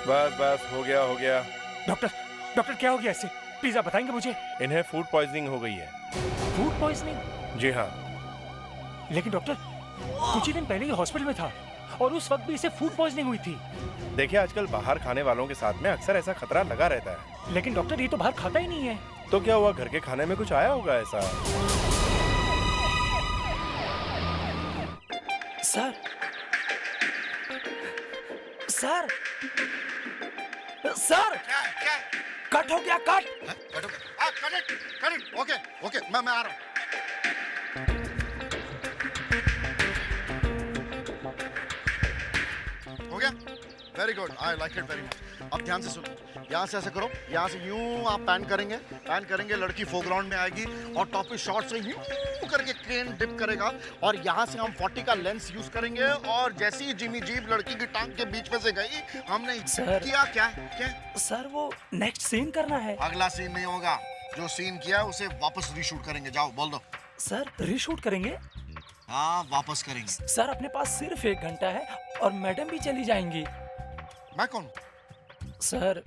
बस बस हो गया। डॉक्टर डॉक्टर क्या हो गया इससे? प्लीज आप बताएंगे मुझे। इन्हें फूड पॉइजनिंग हो गई है। Food poisoning? जी हाँ। लेकिन डॉक्टर कुछ ही दिन पहले ही हॉस्पिटल में था और उस वक्त भी इसे फूड पॉइजनिंग हुई थी। देखिए आजकल बाहर खाने वालों के साथ में अक्सर ऐसा खतरा लगा रहता है। लेकिन डॉक्टर ये तो बाहर खाता ही नहीं है। तो क्या हुआ, घर के खाने में कुछ आया होगा ऐसा? सर सर सर क्या कट हो गया, कट। कट ओके मैं आ रहा हूँ। हो गया, very good, I like it very much. अब ध्यान से सुनो, यहाँ से ऐसे करो, यहाँ से यूं आप पैन करेंगे, लड़की फोरग्राउंड में आएगी और टॉप पे शॉट से यूं करके क्रेन डिप करेगा और यहाँ से हम 40 का लेंस यूज करेंगे और जैसे ही जिमी जीप लड़की की टांग के बीच में से गई, हमने सर, किया क्या सर वो नेक्स्ट सीन करना है। अगला सीन नहीं होगा, जो सीन किया उसे वापस रीशूट करेंगे। जाओ बोल दो। सर रीशूट करेंगे? हाँ वापस करेंगे। सर अपने पास सिर्फ 1 घंटा है और मैडम भी चली जाएंगी। मैं कौन? Sir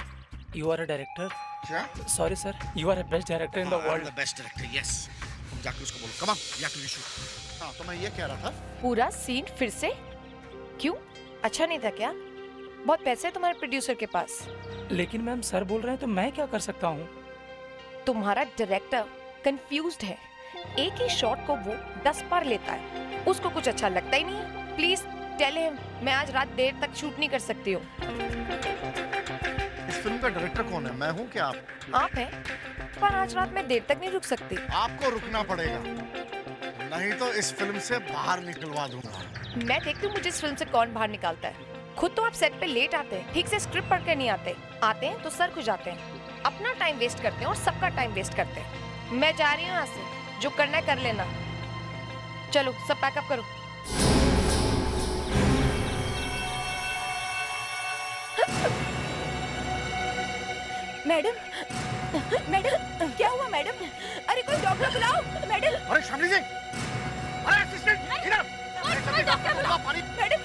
you are a director. क्या? Sorry sir, you are a best director in the world. The best director, yes. तुम जाके उसको बोलो, come on, you have to reshoot. हाँ तो मैं ये कह रहा था, पूरा सीन फिर से? क्यों, अच्छा नहीं था क्या? बहुत पैसे है तुम्हारे प्रोड्यूसर के पास। लेकिन मैम सर बोल रहे हैं तो मैं क्या कर सकता हूँ? तुम्हारा डायरेक्टर कंफ्यूज्ड है, एक ही शॉट को वो 10 बार लेता है, उसको कुछ अच्छा लगता ही नहीं है। प्लीज टेल हिम मैं आज रात देर तक शूट नहीं कर सकती हूँ। इस फिल्म का डायरेक्टर कौन है? मैं हूँ क्या आप? आप हैं, पर आज रात मैं देर तक नहीं रुक सकती। आपको रुकना पड़ेगा, नहीं तो इस फिल्म से बाहर निकलवा दूंगा। मैं देखती हूँ मुझे इस फिल्म से कौन बाहर निकालता है। खुद तो आप सेट पे लेट आते हैं, ठीक से स्क्रिप्ट पढ़ कर नहीं आते हैं तो सर खुजाते हैं, अपना टाइम वेस्ट करते हैं और सबका टाइम वेस्ट करते हैं। मैं जा रही हूँ यहाँ से, जो करना है कर लेना। चलो सब पैकअप करो। मैडम क्या हुआ मैडम? अरे कोई डॉक्टर बुलाओ मैडम। अरे शामली जी, अरे असिस्टेंट इधर, कोई डॉक्टर बुलाओ मैडम।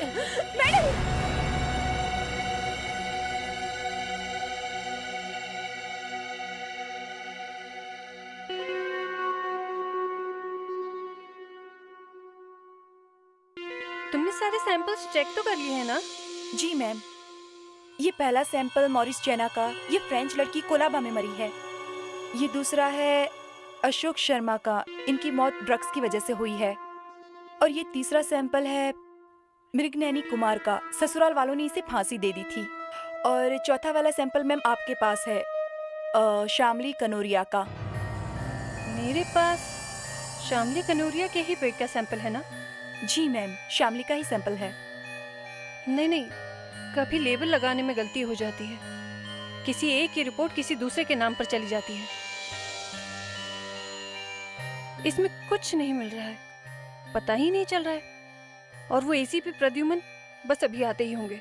तुमने सारे सैंपल्स चेक तो कर लिए हैं ना? जी मैम, ये पहला सैंपल मॉरिस जैना का, ये फ्रेंच लड़की कोलाबा में मरी है। ये दूसरा है अशोक शर्मा का, इनकी मौत ड्रग्स की वजह से हुई है। और ये तीसरा सैंपल है मृगनैनी कुमार का, ससुराल वालों ने इसे फांसी दे दी थी। और चौथा वाला सैंपल मैम आपके पास है, शामली कनोरिया का। मेरे पास शामली कनोरिया के ही पेट का सैंपल है ना? जी मैम, शामली का ही सैंपल है। नहीं, कभी लेबल लगाने में गलती हो जाती है, किसी एक की रिपोर्ट किसी दूसरे के नाम पर चली जाती है। इसमें कुछ नहीं मिल रहा है, पता ही नहीं चल रहा है। और वो एसीपी प्रद्युमन बस अभी आते ही होंगे।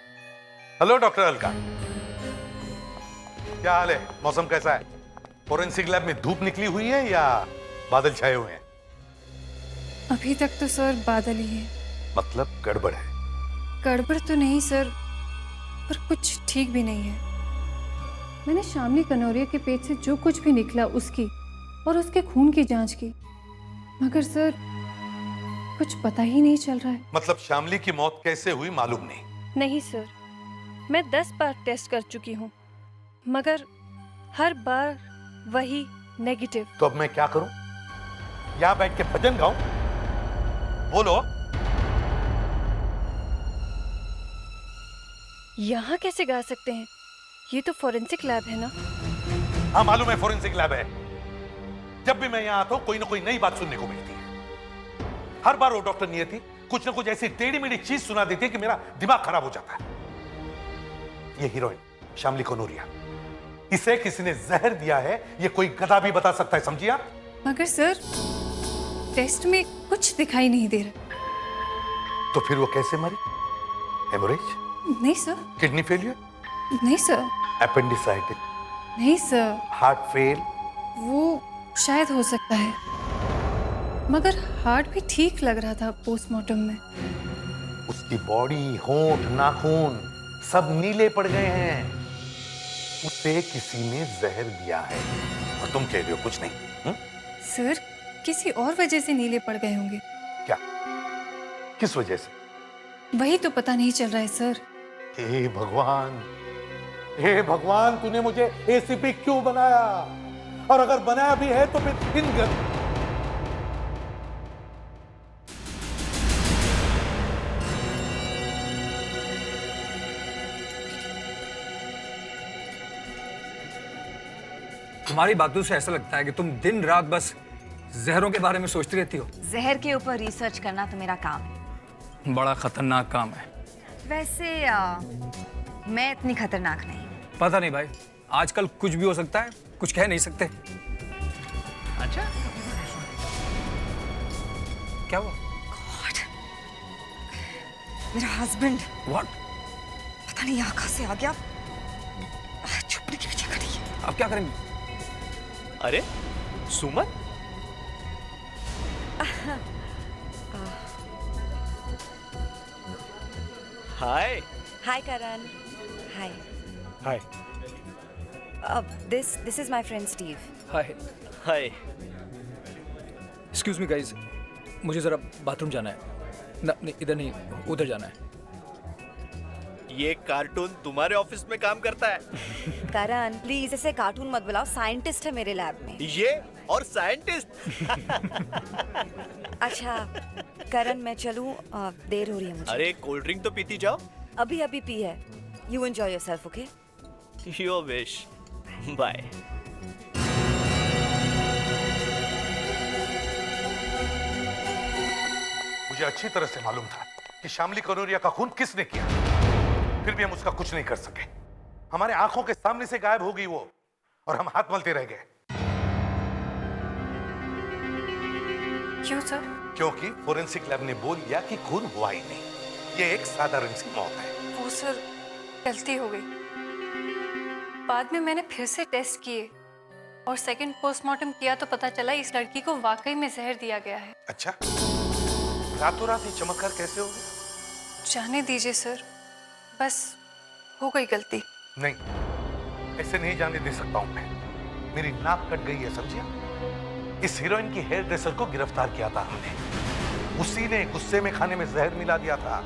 हेलो डॉक्टर अलका, क्या हाल है? मौसम कैसा है? फोरेंसिक लैब में धूप निकली हुई है या बादल छाए हुए हैं? अभी तक तो सर बादल ही है। मतलब गड़बड़ है? गड़बड़ तो नहीं सर, पर कुछ ठीक भी नहीं है। मैंने शामली कनौरिया के पेट से जो कुछ भी निकला उसकी और उसके खून की जांच की, मगर सर कुछ पता ही नहीं चल रहा है। मतलब शामली की मौत कैसे हुई मालूम नहीं? नहीं सर, मैं 10 बार टेस्ट कर चुकी हूँ, मगर हर बार वही नेगेटिव। तो अब मैं क्या करूं? यहाँ बैठ के भजन गाऊं? बोलो। यहाँ कैसे गा सकते हैं? ये तो फोरेंसिक लैब है ना? हाँ मालूम है, फोरेंसिक लैब है। जब भी मैं यहाँ आता हूँ कोई ना कोई नई बात सुनने को मिलती है। हर बार वो डॉक्टर नियति कुछ ना कुछ ऐसी टेढ़ी मेढ़ी चीज सुना देती है कि मेरा दिमाग खराब हो जाता है। ये हीरोइन शामली कनौरिया, इसे किसी ने जहर दिया है, ये कोई गधा भी बता सकता है, समझिए आप? मगर सर टेस्ट में कुछ दिखाई नहीं दे रहा। तो फिर वो कैसे मरी? हेमोरेज? नहीं सर। Kidney failure? नहीं सर। एपेंडिसाइटिस? नहीं सर। Heart fail? वो शायद हो सकता है, मगर हार्ट भी ठीक लग रहा था पोस्टमार्टम में। उसकी बॉडी, होंठ, नाखून सब नीले पड़ गए हैं। उसे किसी ने जहर दिया है और तुम कह रही हो कुछ नहीं। सर किसी और वजह से नीले पड़ गए होंगे। क्या? किस वजह से? वही तो पता नहीं चल रहा है सर। हे भगवान, हे भगवान, तूने मुझे एसीपी क्यों बनाया? और अगर बनाया भी है तो फिर इन तुम्हारी बातों से ऐसा लगता है कि तुम दिन रात बस जहरों के बारे में सोचती रहती हो। जहर के ऊपर रिसर्च करना तो मेरा काम है। बड़ा खतरनाक काम है। वैसे मैं इतनी खतरनाक नहीं। पता नहीं भाई, आजकल कुछ भी हो सकता है, कुछ कह नहीं सकते। अच्छा क्या हुआ? गॉड, मेरा हस्बैंड व्हाट? पता नहीं यहाँ कहाँ से आ गया। छुपने की वजह करी है। अब क्या करेंगे? अरे Suman, hi. Hi Karan. Hi. Hi. This is my friend Steve. Hi. Hi. Excuse me guys, मुझे जरा बाथरूम जाना है। नहीं, इधर नहीं, उधर जाना है। ये कार्टून तुम्हारे ऑफिस में काम करता है? करण प्लीज ऐसे कार्टून मत बुलाओ, साइंटिस्ट है मेरे लैब में। ये और साइंटिस्ट? अच्छा करण मैं चलूं, देर हो रही है मुझे। अरे कोल्ड ड्रिंक तो पीती जाओ। अभी पी है। You enjoy yourself, okay? Your wish. Bye. मुझे अच्छी तरह से मालूम था कि शामली कनौरिया का खून किसने किया, फिर भी हम उसका कुछ नहीं कर सके। हमारे आंखों के सामने से गायब हो गई वो और हम हाथ मलते रह गए। क्यों सर? क्योंकि फोरेंसिक लैब ने बोल दिया कि खून हुआ ही नहीं, ये एक साधारण सी मौत है। वो सर गलती हो गई। बाद में मैंने फिर से टेस्ट किए और सेकंड पोस्टमार्टम किया तो पता चला इस लड़की को वाकई में जहर दिया गया है। अच्छा, रातों रात ये चमत्कार कैसे हो गया? जाने दीजिए सर, बस हो गई गलती। नहीं, ऐसे नहीं जाने दे सकता हूं मैं। मेरी नाक कट गई है, समझिए? इस हीरोइन की हेयर ड्रेसर को गिरफ्तार किया था हमने। उसी ने गुस्से में खाने में जहर मिला दिया था,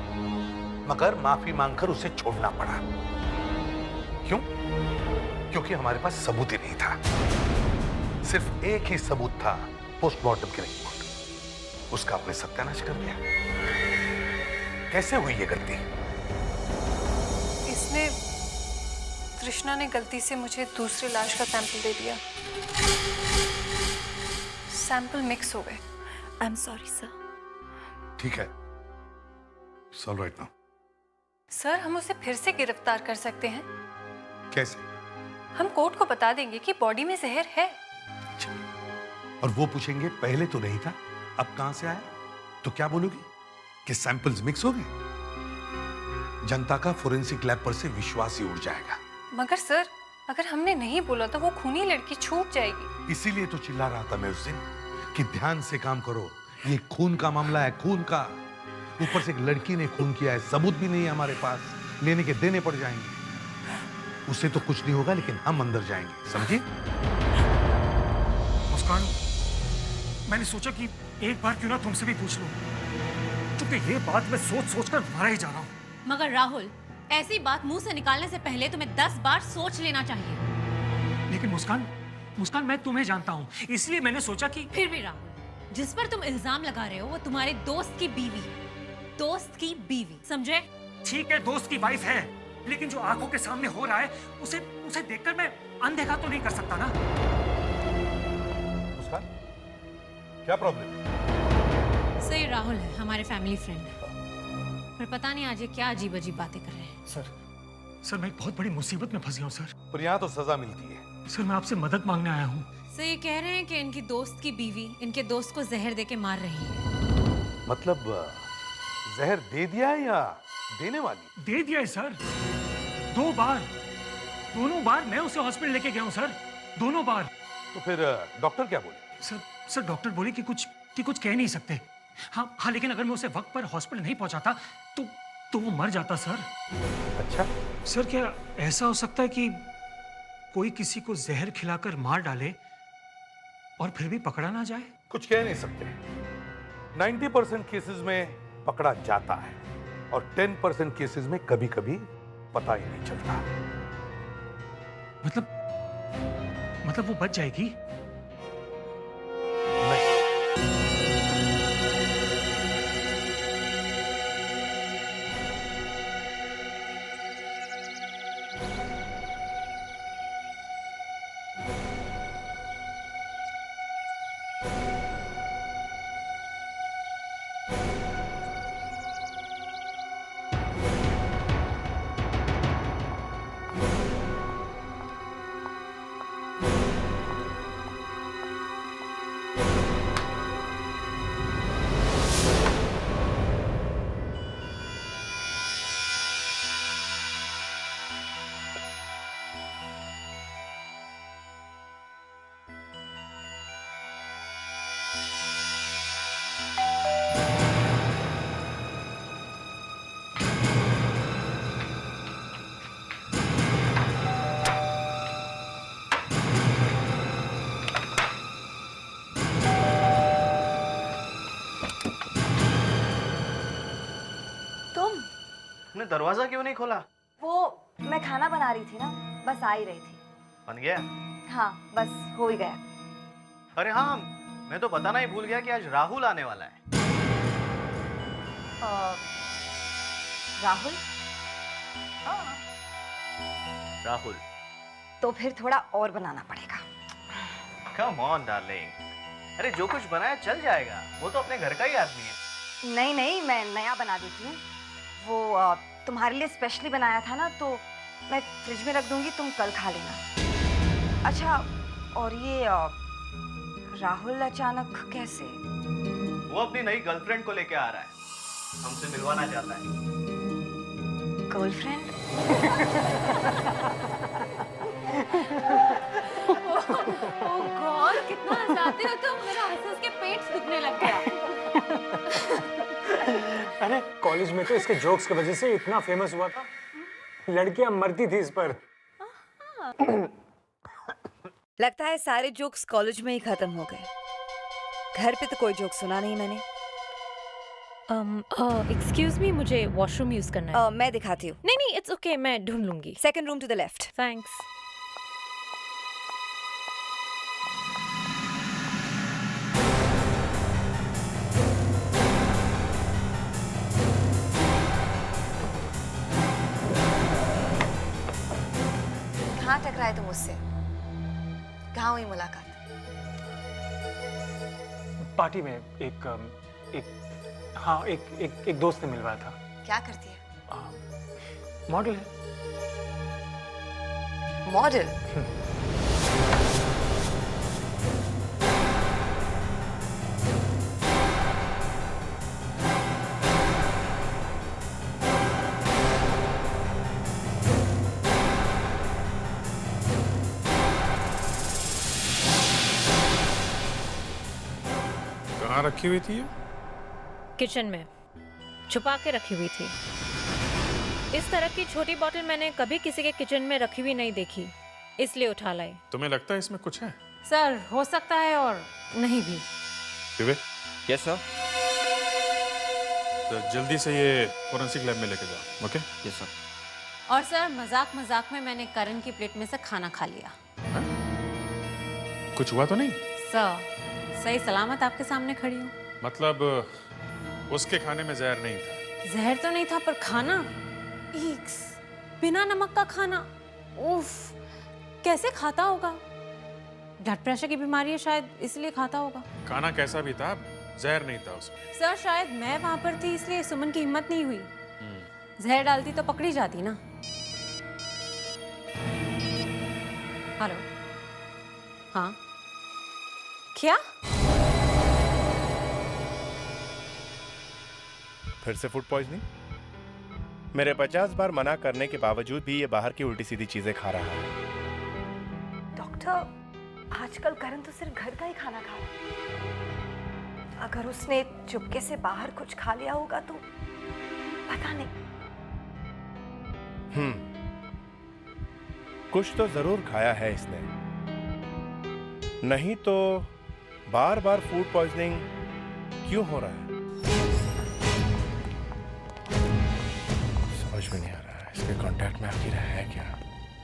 मगर माफी मांगकर उसे छोड़ना पड़ा। क्यों? क्योंकि हमारे पास सबूत ही नहीं था। सिर्फ एक ही सबूत था, पोस्टमार्टम की रिपोर्ट। उसका आपने सत्यानाश कर दिया। कैसे हुई ये गलती? इसमें तृष्णा ने गलती से मुझे दूसरी लाश का सैंपल दे दिया। सैंपल मिक्स हो गए। I am sorry sir. ठीक है, it's all right now. Sir हम उसे फिर से गिरफ्तार कर सकते हैं। कैसे? हम कोर्ट को बता देंगे कि बॉडी में जहर है। और वो पूछेंगे पहले तो नहीं था, अब कहां से आया? तो क्या बोलोगी कि सैंपल्स मिक्स हो गए? जनता का फोरेंसिक लैब पर से विश्वास ही उड़ जाएगा। मगर सर अगर हमने नहीं बोला तो वो खूनी लड़की छूट जाएगी। इसीलिए तो चिल्ला रहा था मैं उस दिन कि ध्यान से काम करो, ये खून का मामला है, खून का। ऊपर से एक लड़की ने खून किया है, सबूत भी नहीं है हमारे पास, लेने के देने पड़ जाएंगे। उससे तो कुछ नहीं होगा, लेकिन हम अंदर जाएंगे, समझी? मुस्कान, मैंने सोचा कि एक बार क्यों ना तुमसे भी पूछ लूं, क्योंकि ये बात मैं सोच सोच कर मारा ही जा रहा हूं। मगर राहुल, ऐसी बात मुंह से निकालने से पहले तुम्हें 10 बार सोच लेना चाहिए। लेकिन मुस्कान मैं तुम्हें जानता हूं, इसलिए मैंने सोचा कि फिर भी राहुल, जिस पर तुम इल्जाम लगा रहे हो वो तुम्हारे दोस्त की बीवी है। दोस्त की बीवी, समझे? ठीक है दोस्त की वाइफ है, लेकिन जो आंखों के सामने हो रहा है उसे देखकर मैं अनदेखा तो नहीं कर सकता ना। मुस्कान, क्या प्रॉब्लम? सही राहुल है, हमारे फैमिली फ्रेंड है, पर पता नहीं आज ये क्या अजीब अजीब बातें कर रहे हैं। सर मैं एक बहुत बड़ी मुसीबत में फंस गया हूं सर। पर यहाँ तो सजा मिलती है। सर मैं आपसे मदद मांगने आया हूँ। सर ये कह रहे हैं कि इनकी दोस्त की बीवी इनके दोस्त को जहर देके मार रही है। मतलब जहर दे दिया है या देने वाली? दे दिया है सर, 2 बार। दोनों बार मैं उसे हॉस्पिटल लेके गया हूँ सर, दोनों बार। तो फिर डॉक्टर क्या बोले? सर डॉक्टर बोले कि कुछ कह नहीं सकते। हाँ लेकिन अगर मैं उसे वक्त पर हॉस्पिटल नहीं पहुंचाता तो वो मर जाता सर। अच्छा। सर क्या ऐसा हो सकता है कि कोई किसी को जहर खिलाकर मार डाले और फिर भी पकड़ा ना जाए? कुछ कह नहीं सकते। 90% केसेस में पकड़ा जाता है और 10% केसेस में कभी कभी पता ही नहीं चलता। मतलब वो बच जाएगी? नहीं। तुमने दरवाजा क्यों नहीं खोला? वो मैं खाना बना रही थी ना, बस आ ही रही थी। बन गया? हाँ, बस हो ही गया। अरे हाँ, मैं तो बताना ही भूल गया कि आज राहुल आने वाला है। राहुल? राहुल। तो फिर थोड़ा और बनाना पड़ेगा। Come on darling. अरे जो कुछ बनाया चल जाएगा, वो तो अपने घर का ही आदमी है। नहीं नहीं, मैं नया बना देती हूँ। वो तुम्हारे लिए स्पेशली बनाया था ना, तो मैं फ्रिज में रख दूंगी, तुम कल खा लेना। अच्छा, और ये राहुल अचानक कैसे? वो अपनी नई गर्लफ्रेंड को लेके आ रहा है, हमसे मिलवाना चाहता है। गर्लफ्रेंड? ओह गॉड, कितना हंसाते हो तुम। मेरा हंस के पेट दुखने लग गया। अरे कॉलेज में तो इसके जोक्स की वजह से इतना फेमस हुआ था, लड़कियां मरती थी इस पर। लगता है सारे जोक्स कॉलेज में ही खत्म हो गए। घर पे तो कोई जोक सुना नहीं मैंने। एक्सक्यूज मी, मुझे वॉशरूम यूज करना है। मैं दिखाती हूँ। नहीं नहीं, इट्स ओके, मैं ढूंढ लूंगी। Second room to the left. Thanks. कहाँ टकराए तुम मुझसे? कहाँ हुई मुलाकात? पार्टी में एक दोस्त ने मिलवाया था। क्या करती है? मॉडल है। मॉडल? कहाँ रखी हुई थी ये? किचन में छुपा के रखी हुई थी। इस तरह की छोटी बोतल मैंने कभी किसी के किचन में रखी हुई नहीं देखी, इसलिए उठा लाई। तुम्हें लगता है इसमें कुछ है? सर, हो सकता है और नहीं भी। Yes sir. तो जल्दी से ये फोरेंसिक लैब में लेके जाओ। ओके? Yes sir. और सर, मजाक मजाक में मैंने करण की प्लेट में से खाना खा लिया। कुछ हुआ तो नहीं? सर, सही सलामत आपके सामने खड़ी हूँ। मतलब उसके खाने में जहर नहीं था? जहर तो नहीं था, पर खाना, ईक्स, बिना नमक का खाना, उफ, कैसे खाता होगा? ब्लड प्रेशर की बीमारी है शायद, इसलिए खाता होगा। खाना कैसा भी था, जहर नहीं था उसमें। सर, शायद मैं वहां पर थी, इसलिए सुमन की हिम्मत नहीं हुई। जहर डालती तो पकड़ी जाती ना। हेलो, हाँ, क्या? फिर से फूड पॉइजनिंग? मेरे 50 बार मना करने के बावजूद भी ये बाहर की उल्टी सीधी चीजें खा रहा है। डॉक्टर, आजकल करण तो सिर्फ घर का ही खाना खा रहा है। अगर उसने चुपके से बाहर कुछ खा लिया होगा तो पता नहीं। कुछ तो जरूर खाया है इसने, नहीं तो बार बार फूड पॉइजनिंग क्यों हो रहा है? समझ में नहीं आ रहा है। इसके कांटेक्ट में आखिर है क्या?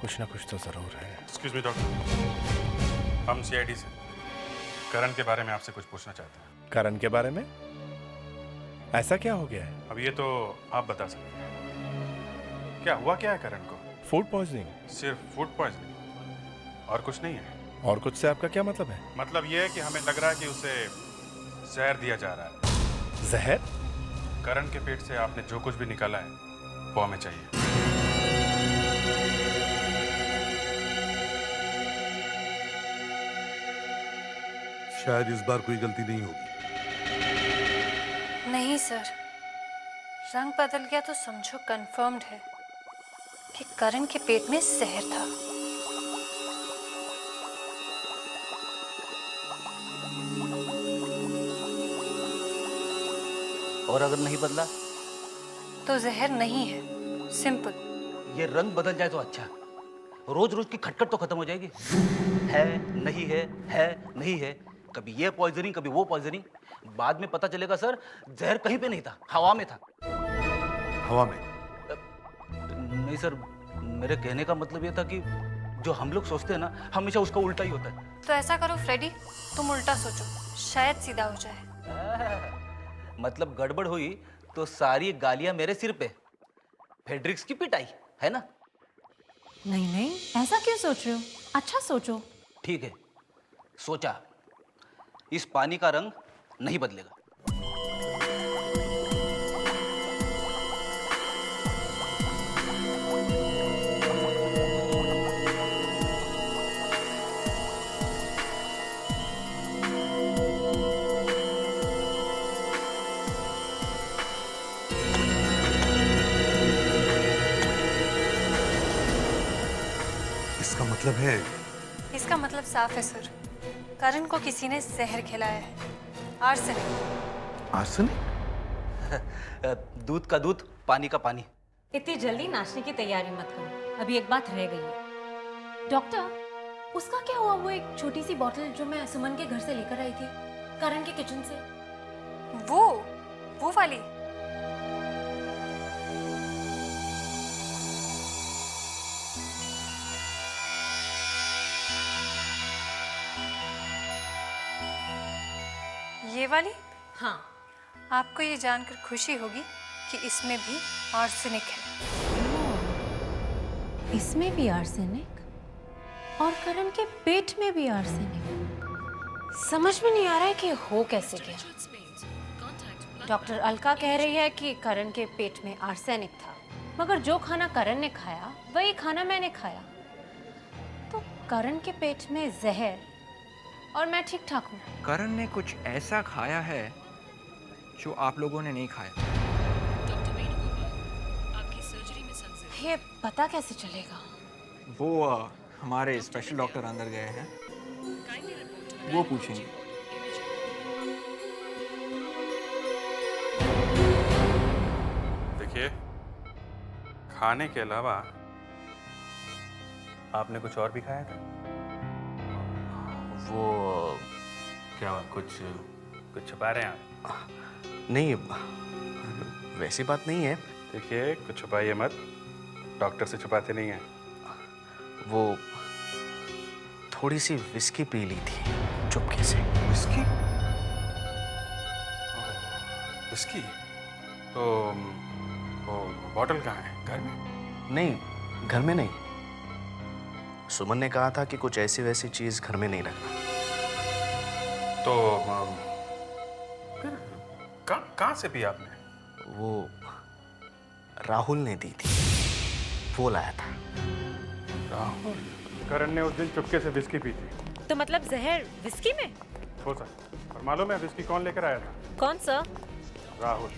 कुछ ना कुछ तो जरूर है। एक्सक्यूज मी डॉक्टर, हम सीआईडी से करण के बारे में आपसे कुछ पूछना चाहते हैं। करण के बारे में? ऐसा क्या हो गया है? अब ये तो आप बता सकते हैं। क्या हुआ क्या है करण को? Food poisoning. सिर्फ फूड पॉइजनिंग और कुछ नहीं है? और कुछ से आपका क्या मतलब है? मतलब ये है कि हमें लग रहा है कि उसे जहर दिया जा रहा है। जहर? करण के पेट से आपने जो कुछ भी निकाला है वो हमें चाहिए। शायद इस बार कोई गलती नहीं होगी। नहीं सर, रंग बदल गया तो समझो कंफर्म्ड है कि करण के पेट में जहर था। और अगर नहीं बदला तो जहर नहीं है, सिंपल। ये रंग बदल जाए तो अच्छा, रोज रोज की खटखट तो खत्म हो जाएगी। है नहीं है, है नहीं है, कभी ये पॉइजनिंग कभी वो पॉइजनिंग। बाद में पता चलेगा सर जहर कहीं पे नहीं था, हवा में था। हवा में? नहीं सर, मेरे कहने का मतलब ये था कि जो हम लोग सोचते हैं ना, हमेशा उसका उल्टा ही होता है। तो ऐसा करो फ्रेडी, तुम उल्टा सोचो, शायद सीधा हो जाए। मतलब गड़बड़ हुई तो सारी गालियां मेरे सिर पे, फेड्रिक्स की पिटाई, है ना? नहीं नहीं, ऐसा क्यों सोच रहे हो? अच्छा सोचो। ठीक है, सोचा। इस पानी का रंग नहीं बदलेगा। इसका मतलब है? इसका मतलब साफ है सर, करण को किसी ने जहर खिलाया है, आर्सेनिक। आर्सेनिक? दूध का दूध, पानी का पानी। इतनी जल्दी नाचने की तैयारी मत करो, अभी एक बात रह गई है। डॉक्टर, उसका क्या हुआ वो एक छोटी सी बॉटल जो मैं सुमन के घर से लेकर आई थी, करण के किचन से? वो वाली? ये वाली? हाँ। आपको ये जानकर खुशी होगी कि इसमें भी आर्सेनिक है। इसमें भी आर्सेनिक और करण के पेट में भी आर्सेनिक। समझ में नहीं आ रहा है कि हो कैसे गया। डॉक्टर अलका कह रही है कि करण के पेट में आर्सेनिक था, मगर जो खाना करण ने खाया वही खाना मैंने खाया, तो करण के पेट में जहर और मैं ठीक ठाक हूँ। करण ने कुछ ऐसा खाया है जो आप लोगों ने नहीं खाया। ये पता कैसे चलेगा? वो हमारे स्पेशल डॉक्टर अंदर गए हैं, वो पूछेंगे। देखिए, खाने के अलावा आपने कुछ और भी खाया था? वो क्या हुआ? कुछ छुपा रहे हैं आप? नहीं, वैसी बात नहीं है। देखिए, कुछ छुपाइए मत, डॉक्टर से छुपाते नहीं हैं। वो थोड़ी सी विस्की पी ली थी चुपके से। विस्की? विस्की? तो वो बॉटल कहाँ है? घर में? नहीं, घर में नहीं। सुमन ने कहा था कि कुछ ऐसी वैसी चीज घर में नहीं रखना। तो कहाँ से पी आपने? वो राहुल ने दी थी, वो लाया था। राहुल? करण ने उस दिन चुपके से विस्की पी थी। तो मतलब जहर विस्की में? हो सकता। और मालूम है विस्की कौन लेकर आया था? कौन सा? राहुल।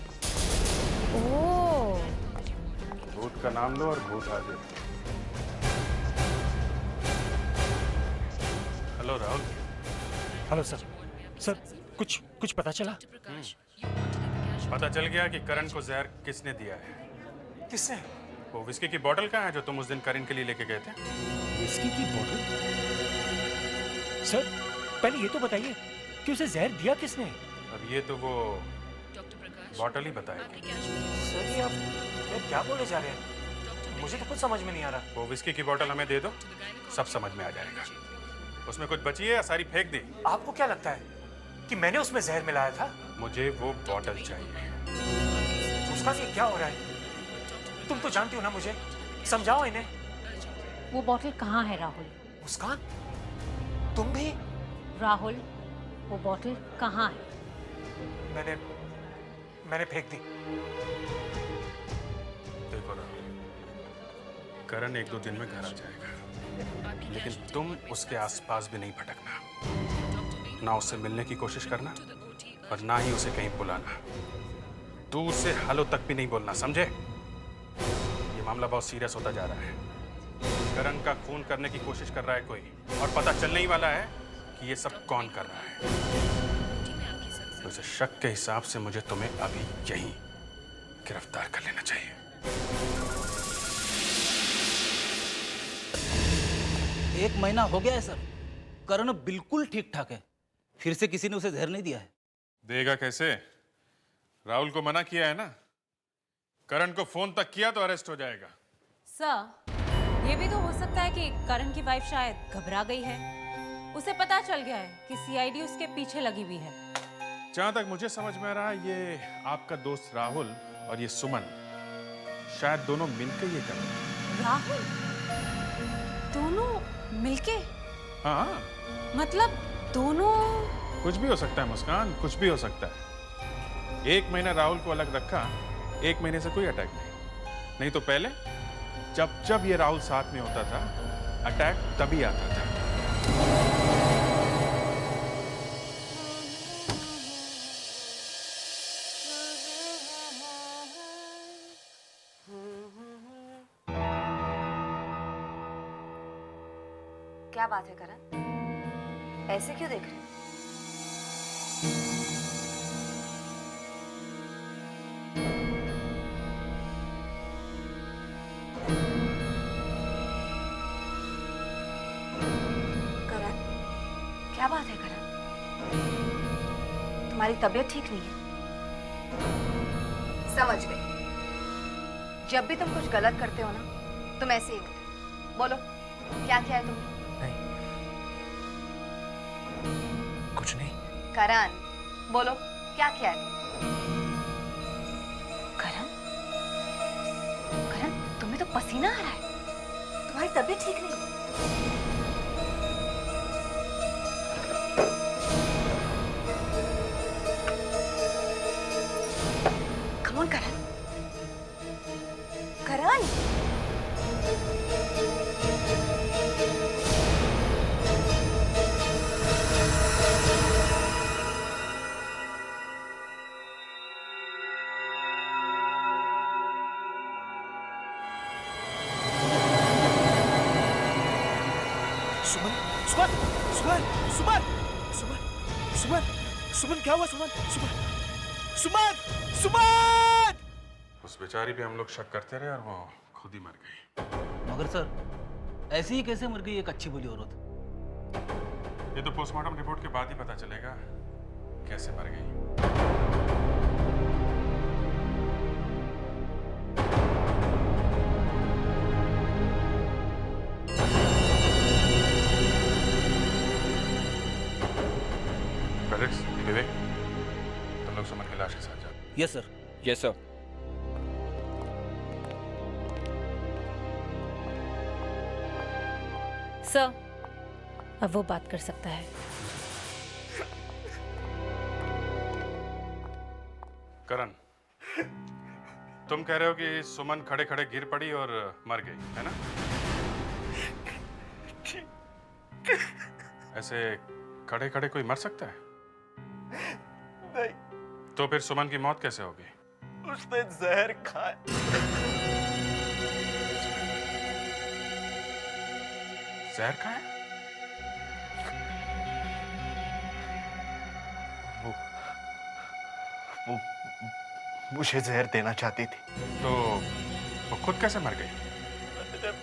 ओह। भूत का नाम लो और भूत आ जाए। Hello Rahul. Hello sir. Sir, कुछ पता चला? पता चल गया कि करण को जहर किसने दिया है। किसने? वो विस्की की बोतल कहाँ है जो तुम उस दिन करीन के लिए लेके गए थे? विस्की की बोतल? सर, पहले ये तो बताइए कि उसे जहर दिया किसने? अब ये तो वो बोतल ही बताएगी। सर, ये आप क्या बोले जा रहे हैं? मुझे तो कुछ समझ में नहीं आ रहा। वो विस्की की बोतल हमें दे दो, सब समझ में आ जाएगा। उसमें कुछ बची है या सारी फेंक दी? आपको क्या लगता है कि मैंने उसमें जहर मिलाया था? मुझे वो बोतल चाहिए। मुस्कान, ये क्या हो रहा है? तुम तो जानती हो ना मुझे, समझाओ इन्हें। वो बॉटल कहाँ है राहुल? मुस्कान, तुम भी? राहुल, वो बॉटल कहाँ है? मैंने फेंक दी। देखो राहुल, करण 1-2 दिन में घर आ जाएगा, लेकिन तुम उसके आसपास भी नहीं भटकना। ना उससे मिलने की कोशिश करना और ना ही उसे कहीं बुलाना। तू उससे हेलो तक भी नहीं बोलना, समझे? ये मामला बहुत सीरियस होता जा रहा है। करण का खून करने की कोशिश कर रहा है कोई, और पता चलने ही वाला है कि ये सब कौन कर रहा है। तो इस शक के हिसाब से मुझे तुम्हें अभी यहीं गिरफ्तार कर लेना चाहिए। एक महीना हो गया है सर, करण बिल्कुल ठीक ठाक है। फिर से किसी ने उसे जहर नहीं दिया है। देगा कैसे? राहुल को मना किया है ना। करण को फोन तक किया तो अरेस्ट हो जाएगा। सर, ये भी तो हो सकता है कि करण की वाइफ शायद घबरा गई है। उसे पता चल गया है कि सीआईडी उसके पीछे लगी हुई है। जहां तक मुझे समझ में आ रहा है, ये आपका दोस्त राहुल और ये सुमन शायद दोनों मिलकर ये कर रहे हैं। राहुल? दोनों मिलके? हाँ, मतलब दोनों? कुछ भी हो सकता है मुस्कान, कुछ भी हो सकता है। 1 महीना राहुल को अलग रखा, 1 महीने से कोई अटैक नहीं तो पहले जब ये राहुल साथ में होता था, अटैक तभी आता था। क्या बात है करण? ऐसे क्यों देख रहे हो? करण, क्या बात है करण? तुम्हारी तबीयत ठीक नहीं है? समझ गई। जब भी तुम कुछ गलत करते हो ना, तुम ऐसे ही होते। बोलो, क्या किया है तुमने? कुछ नहीं। करण, बोलो, क्या किया है तुमने? करण, करण, तुम्हें तो पसीना आ रहा है। तुम्हारी तबीयत ठीक नहीं है। Come on, करण। करण, सुमन, सुमन, सुमन, सुमन, सुमन, सुमन, सुमन, क्या हुआ सुमन? सुमन, सुमन, सुमन! उस बेचारी पे हम लोग शक करते रहे और वो खुद ही मर गई। मगर सर, ऐसे ही कैसे मर गई एक अच्छी भली औरत? ये तो पोस्टमार्टम रिपोर्ट के बाद ही पता चलेगा कैसे मर गई। फेलिक्स, विवेक, तुम लोग सुमन की लाश के साथ जाओ। Yes sir. Yes sir. Sir, अब वो बात कर सकता है। करण, तुम कह रहे हो कि सुमन खड़े खड़े गिर पड़ी और मर गई, है ना? ऐसे खड़े खड़े कोई मर सकता है? नहीं। तो फिर सुमन की मौत कैसे होगी? उसने जहर खाया। जहर खाया? वो मुझे जहर देना चाहती थी। तो वो खुद कैसे मर गई?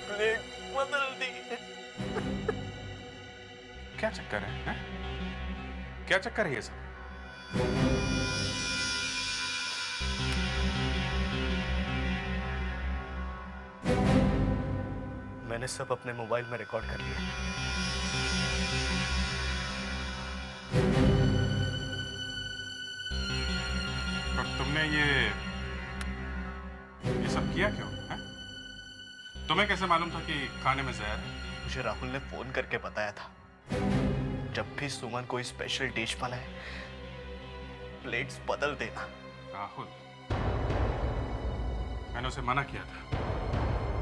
प्लेट बदल दी। क्या चक्कर है? क्या चक्कर है ये सब? मैंने सब अपने मोबाइल में रिकॉर्ड कर लिया। पर तुमने ये सब किया क्यों? है? तुम्हें कैसे मालूम था कि खाने में जहर है? मुझे राहुल ने फोन करके बताया था, जब भी सुमन कोई स्पेशल डिश बनाए प्लेट्स बदल देना। राहुल, मैंने उसे मना किया था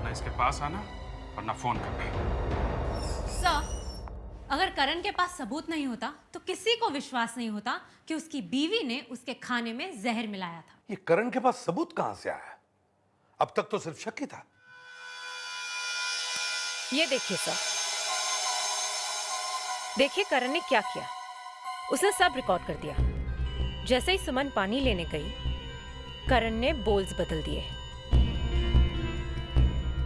ना इसके पास आना और ना फोन करना। सर, अगर करण के पास सबूत नहीं होता तो किसी को विश्वास नहीं होता कि उसकी बीवी ने उसके खाने में जहर मिलाया था। ये करण के पास सबूत कहां से आया? अब तक तो सिर्फ शक ही था। ये देखिए सर, देखिए करण ने क्या किया। उसने सब रिकॉर्ड कर दिया। जैसे ही सुमन पानी लेने गई, करण ने बोल्स बदल दिए।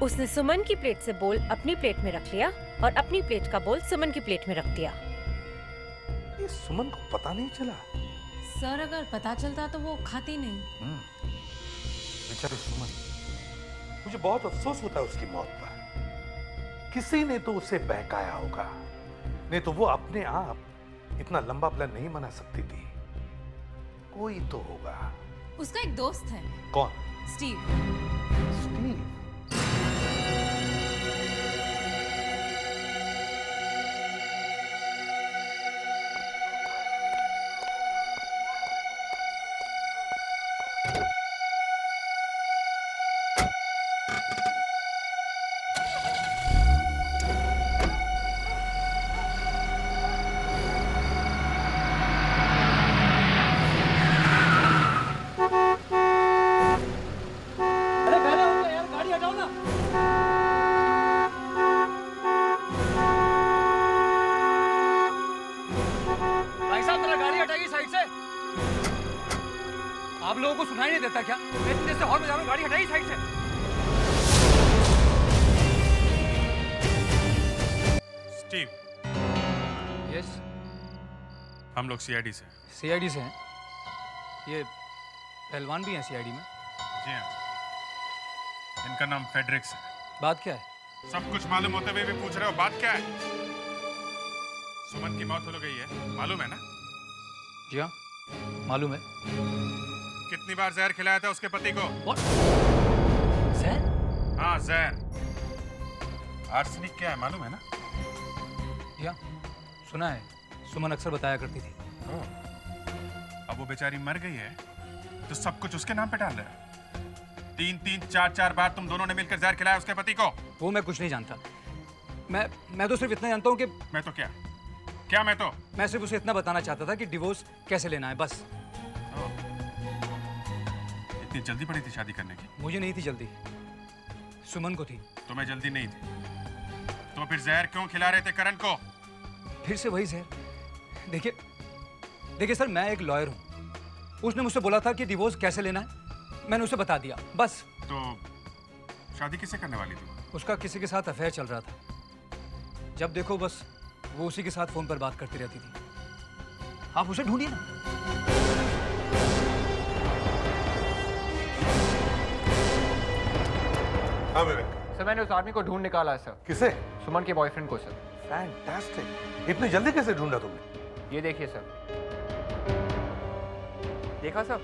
उसने सुमन की प्लेट से बोल अपनी प्लेट में रख लिया और अपनी प्लेट का बोल सुमन की प्लेट में रख दिया। ये सुमन को पता नहीं चला? सर, अगर पता चलता तो वो खाती नहीं। बेचारी सुमन, मुझे बहुत अफसोस होता है उसकी मौत पर। किसी ने तो उसे बहकाया होगा, नहीं तो वो अपने आप इतना लंबा प्लान नहीं बना सकती थी। कोई तो होगा। उसका एक दोस्त है। कौन? स्टीव। स्टीव? आप लोगों को सुनाई नहीं देता क्या? मैं इतने से हॉर्न बजा रहा हूं, गाड़ी हटाइए साइड से। स्टीव। यस। हम लोग सीआईडी से। सीआईडी से हैं? ये पहलवान भी हैं सीआईडी में? जी हाँ। इनका नाम फेडरिक्स है। बात क्या है? सब कुछ मालूम होते हुए भी पूछ रहे हो, बात क्या है? सुमन की मौत हो गई है, मालूम है ना? जी हाँ, मालूम है। कितनी बार जहर खिलाया था उसके पति को? जहर? हाँ, जहर। आर्सेनिक क्या है मालूम है ना? या सुना है, सुमन अक्सर बताया करती थी। अब वो बेचारी मर गई है तो सब कुछ उसके नाम पे डाल रहे हो। 3-3, 4-4 बार तुम दोनों ने मिलकर जहर खिलाया उसके पति को। वो मैं कुछ नहीं जानता। मैं तो सिर्फ इतना जानता हूँ कि मैं तो मैं सिर्फ उसे इतना बताना चाहता था कि डिवोर्स कैसे लेना है, बस। इतनी जल्दी पड़ी थी शादी करने की? मुझे नहीं थी जल्दी, सुमन को थी। तुम्हें जल्दी नहीं थी तो फिर जहर क्यों खिला रहे थे करण को? फिर से वही जहर। देखिए सर, मैं एक लॉयर हूँ। उसने मुझसे बोला था कि डिवोर्स कैसे लेना है, मैंने उसे बता दिया, बस। तो शादी किससे करने वाली थी? उसका किसी के साथ अफेयर चल रहा था। जब देखो बस वो उसी के साथ फोन पर बात करती रहती थी। आप उसे ढूंढिए ना। हाँ विवेक। सर, मैंने उस आदमी को ढूंढ निकाला है सर। किसे? सुमन के बॉयफ्रेंड को सर। फैंटास्टिक। इतनी जल्दी कैसे ढूंढा तुमने? ये देखिए सर। देखा सर,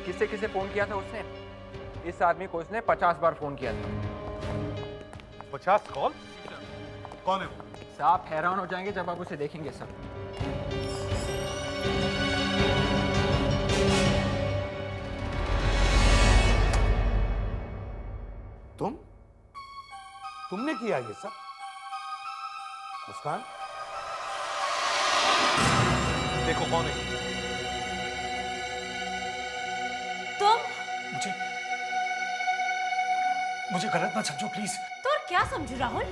किससे किससे फोन किया था उसने? इस आदमी को उसने 50 बार फोन किया था। 50 कॉल? कौन है वो? सर, आप हैरान हो जाएंगे जब आप उसे देखेंगे सर। तुमने किया ये सब? मुस्कान, देखो कौन है? तुम? मुझे गलत मत समझो प्लीज। तो और क्या समझू राहुल?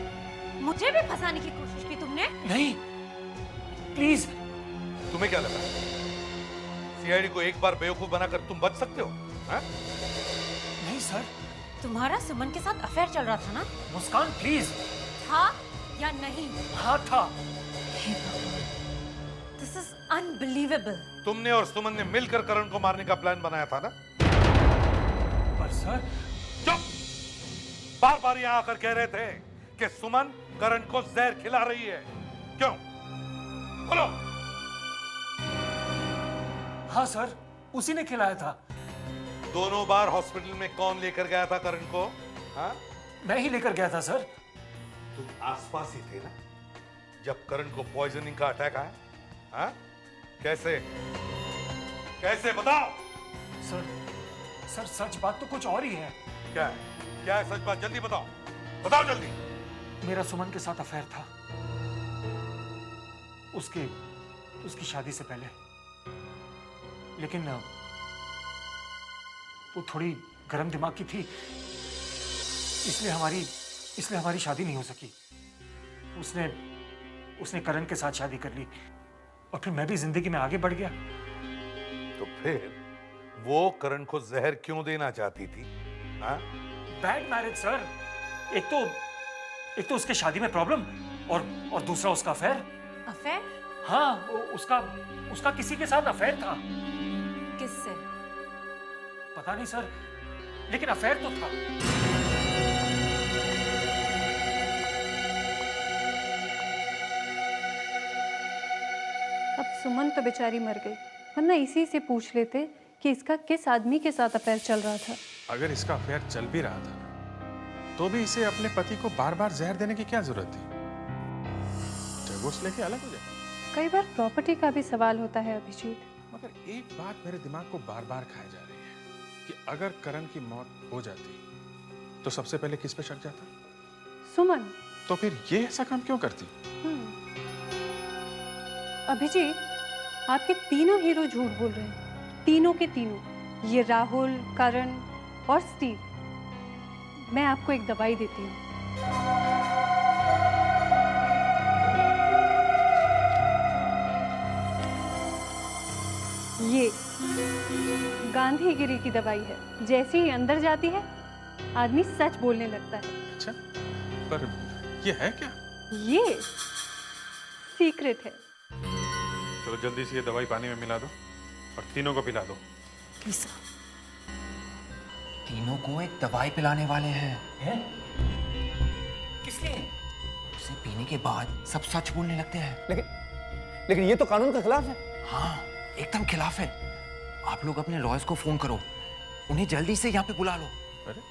मुझे भी फंसाने की कोशिश की तुमने? नहीं, प्लीज। तुम्हें क्या लगा सीआईडी को एक बार बेवकूफ बनाकर तुम बच सकते हो? हा? नहीं सर, तुम्हारा सुमन के साथ अफेयर चल रहा था ना? मुस्कान प्लीज। था या नहीं? हाँ था। This is unbelievable. तुमने और सुमन ने मिलकर करण को मारने का प्लान बनाया था ना? पर सर। चुप! बार बार यहाँ आकर कह रहे थे कि सुमन करण को जहर खिला रही है। क्यों? बोलो। हाँ सर, उसी ने खिलाया था। दोनों बार हॉस्पिटल में कौन लेकर गया था करण को? हाँ? मैं ही लेकर गया था सर। तुम आसपास ही थे ना जब करण को पॉइजनिंग का अटैक आया? हाँ? कैसे? कैसे बताओ? सर सच बात तो कुछ और ही है। क्या है? क्या है सच बात? जल्दी बताओ, बताओ जल्दी। मेरा सुमन के साथ अफेयर था, उसकी शादी से पहले। लेकिन वो थोड़ी गर्म दिमाग की थी, इसलिए हमारी शादी नहीं हो सकी। उसने करण के साथ शादी कर ली और फिर मैं भी जिंदगी में आगे बढ़ गया। तो फिर वो करण को जहर क्यों देना चाहती थी? हाँ? Bad marriage sir. एक तो उसके शादी में प्रॉब्लम और दूसरा उसका अफेयर। अफेयर? हाँ, उसका किसी के साथ अफेयर था। किससे? पता नहीं सर, लेकिन अफेयर तो था। अब सुमन तो बेचारी मर गई, वरना इसी से पूछ लेते कि इसका किस आदमी के साथ अफेयर चल रहा था। अगर इसका अफेयर चल भी रहा था तो भी इसे अपने पति को बार बार जहर देने की क्या जरूरत थी? डिवोर्स लेके अलग हो जाए। कई बार प्रॉपर्टी का भी सवाल होता है अभिजीत। मगर एक बात मेरे दिमाग को बार बार खाई जा रही है कि अगर करण की मौत हो जाती तो सबसे पहले किस पे शक जाता? सुमन। तो फिर ये ऐसा काम क्यों करती? अभिजीत, आपके तीनों हीरो झूठ बोल रहे हैं, तीनों के तीनों। ये राहुल, करण और स्टीव। मैं आपको एक दवाई देती हूँ। ये गांधीगिरी की दवाई है। जैसे ही अंदर जाती है आदमी सच बोलने लगता है। अच्छा, पर ये है क्या? ये सीक्रेट है। चलो जल्दी से ये दवाई पानी में मिला दो और तीनों को पिला दो। तीनों को एक दवाई पिलाने वाले हैं। किस लिए? उसे पीने के बाद सब सच बोलने लगते हैं। लेकिन ये तो कानून के खिलाफ है। हाँ, एकदम खिलाफ है। आप लोग अपने लॉयर्स को फोन करो, उन्हें जल्दी से यहाँ पे बुला लो। अरे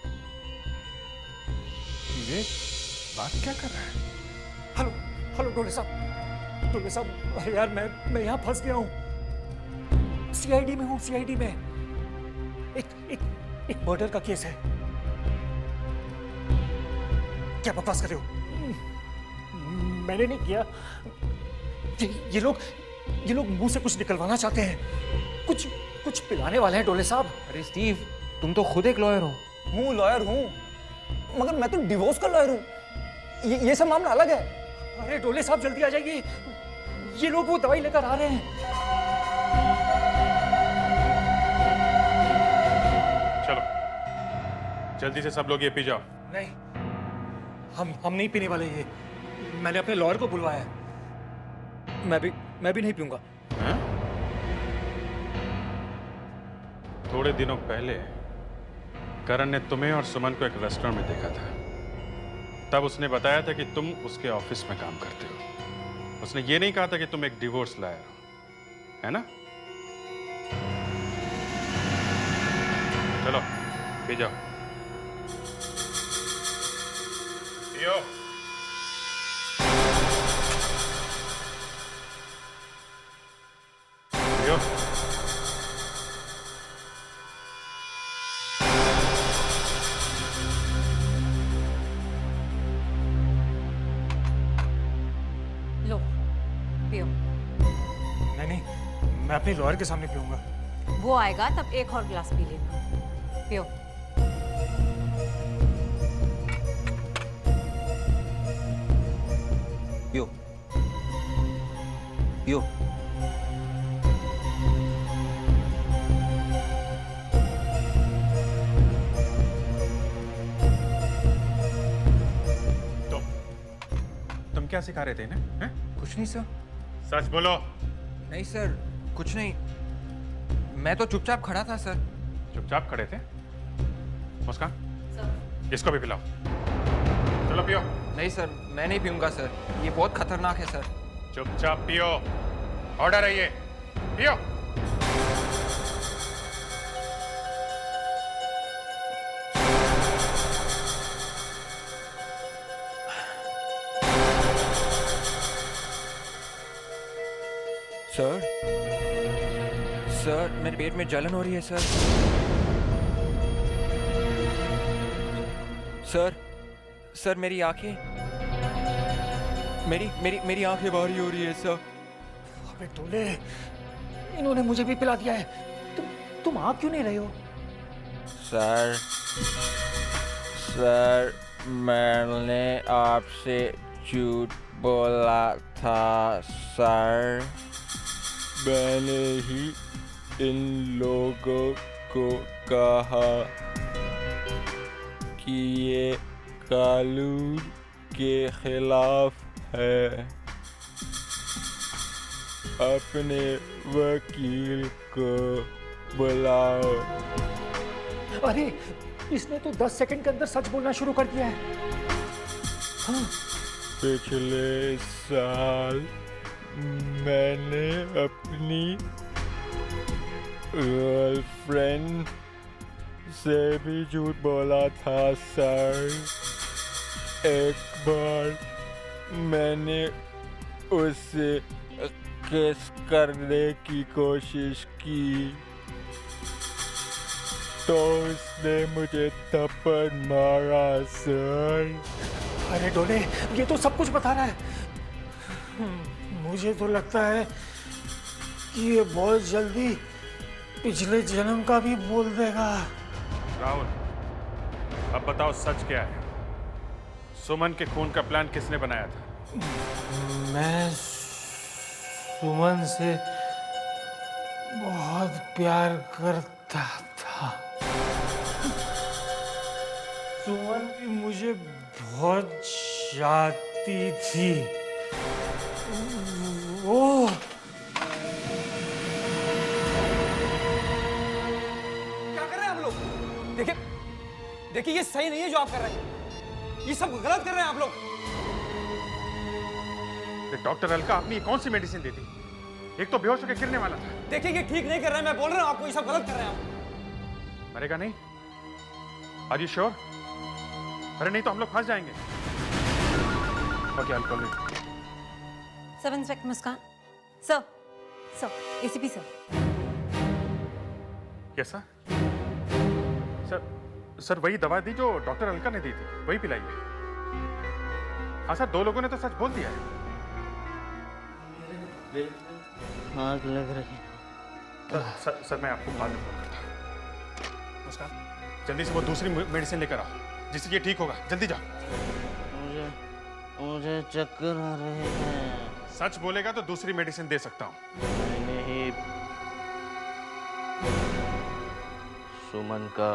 ये बात क्या कर रहा है? हेलो डोले साहब, अरे यार मैं यहाँ फंस गया हूँ। सीआईडी में हूँ, सीआईडी में। एक मर्डर का केस है। क्या बकवास कर रहे हो? मैंने नहीं किया। ये लोग मुंह से कुछ निकलवाना चाहते हैं। कुछ पिलाने वाले हैं डोले साहब। अरे स्टीव, तुम तो खुद एक लॉयर हो। हूँ, लॉयर हूँ, मगर मैं तो डिवोर्स का लॉयर हूँ। ये सब मामला अलग है। अरे डोले साहब जल्दी आ जाइए, ये लोग वो दवाई लेकर आ रहे हैं। चलो जल्दी से सब लोग ये पी जाओ। नहीं, हम नहीं पीने वाले ये। मैंने अपने लॉयर को बुलवाया है। मैं भी नहीं पीऊंगा। थोड़े दिनों पहले करण ने तुम्हें और सुमन को एक रेस्टोरेंट में देखा था। तब उसने बताया था कि तुम उसके ऑफिस में काम करते हो। उसने ये नहीं कहा था कि तुम एक डिवोर्स लॉयर हो, है ना? चलो पी जाओ। पियो। पियो। लो पियो। नहीं, मैं अपने लॉयर के सामने पीऊंगा। वो आएगा तब एक और गिलास पी लेना। पियो। पियो पियो। क्या सिखा रहे थे इन्हें? हैं? कुछ नहीं सर। सच बोलो। नहीं सर, कुछ नहीं। मैं तो चुपचाप खड़ा था सर। चुपचाप खड़े थे? मुस्कान, इसको भी पिलाओ। चलो पियो। नहीं सर, मैं नहीं पीऊंगा सर, ये बहुत खतरनाक है सर। चुपचाप पियो, ऑर्डर है ये, पियो। सर, सर मेरे पेट में जलन हो रही है सर। सर मेरी आंखें, मेरी आंखें भारी हो रही है सर। अबे टोले, इन्होंने मुझे भी पिला दिया है। तुम आ क्यों नहीं रहे हो? सर मैंने आपसे झूठ बोला था सर। मैंने ही इन लोगों को कहा कि ये कानून के खिलाफ है। अपने वकील को बुलाओ। अरे इसने तो 10 सेकंड के अंदर सच बोलना शुरू कर दिया है। हाँ। पिछले साल मैंने अपनी गर्लफ्रेंड से भी झूठ बोला था सर। एक बार मैंने उससे किस करने की कोशिश की तो उसने मुझे थप्पड़ मारा सर। अरे डोले, ये तो सब कुछ बता रहा है। मुझे तो लगता है कि ये बहुत जल्दी पिछले जन्म का भी बोल देगा। राहुल, अब बताओ सच क्या है? सुमन के खून का प्लान किसने बनाया था? मैं सुमन से बहुत प्यार करता था। सुमन भी मुझे बहुत चाहती थी। वो क्या कर रहे हैं आप लोग? देखिए ये सही नहीं है जो आप कर रहे हैं। ये सब गलत कर रहे हैं आप लोग। डॉक्टर अलका अपनी कौन सी मेडिसिन दी थी? एक तो बेहोश होकर गिरने वाला था। देखिए ये ठीक नहीं कर रहे हैं, मैं बोल रहा हूँ आपको, ये सब गलत कर रहे हैं आप। मरेगा नहीं? Are you sure? अरे नहीं तो हम लोग फंस जाएंगे। Okay, alcohol. Sub inspector Muskan. Sir ACP sir. Yes sir. Sir वही दवा दी जो डॉक्टर अलका ने दी थी, वही पिलाइए। हाँ सर, 2 लोगों ने तो सच बोल दिया है। आग लग रही है। सर मैं आपको बाद में फोन करता हूँ। मुस्कान, जल्दी से वो दूसरी मेडिसिन लेकर आओ जिससे ये ठीक होगा। जल्दी जाओ। मुझे चक्कर आ रहे हैं। सच बोलेगा तो दूसरी मेडिसिन दे सकता हूँ। मैंने ही सुमन का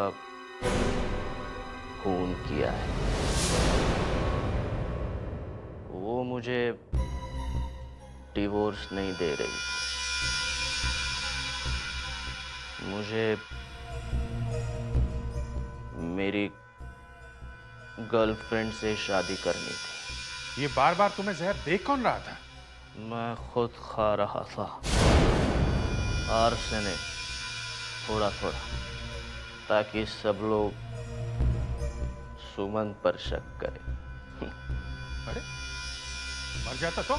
खून किया है। वो मुझे डिवोर्स नहीं दे रही। मुझे मेरी गर्लफ्रेंड से शादी करनी थी। ये बार बार तुम्हें जहर देख कौन रहा था? मैं खुद खा रहा था, आर्सेनिक, थोड़ा थोड़ा, ताकि सब लोग सुमन पर शक करें। अरे मर जाता तो?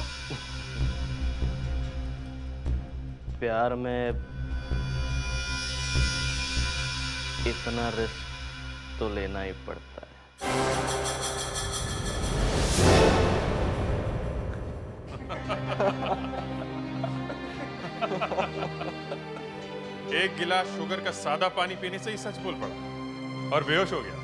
प्यार में इतना रिस्क तो लेना ही पड़ता है। एक गिलास शुगर का सादा पानी पीने से ही सच बोल पड़ा और बेहोश हो गया।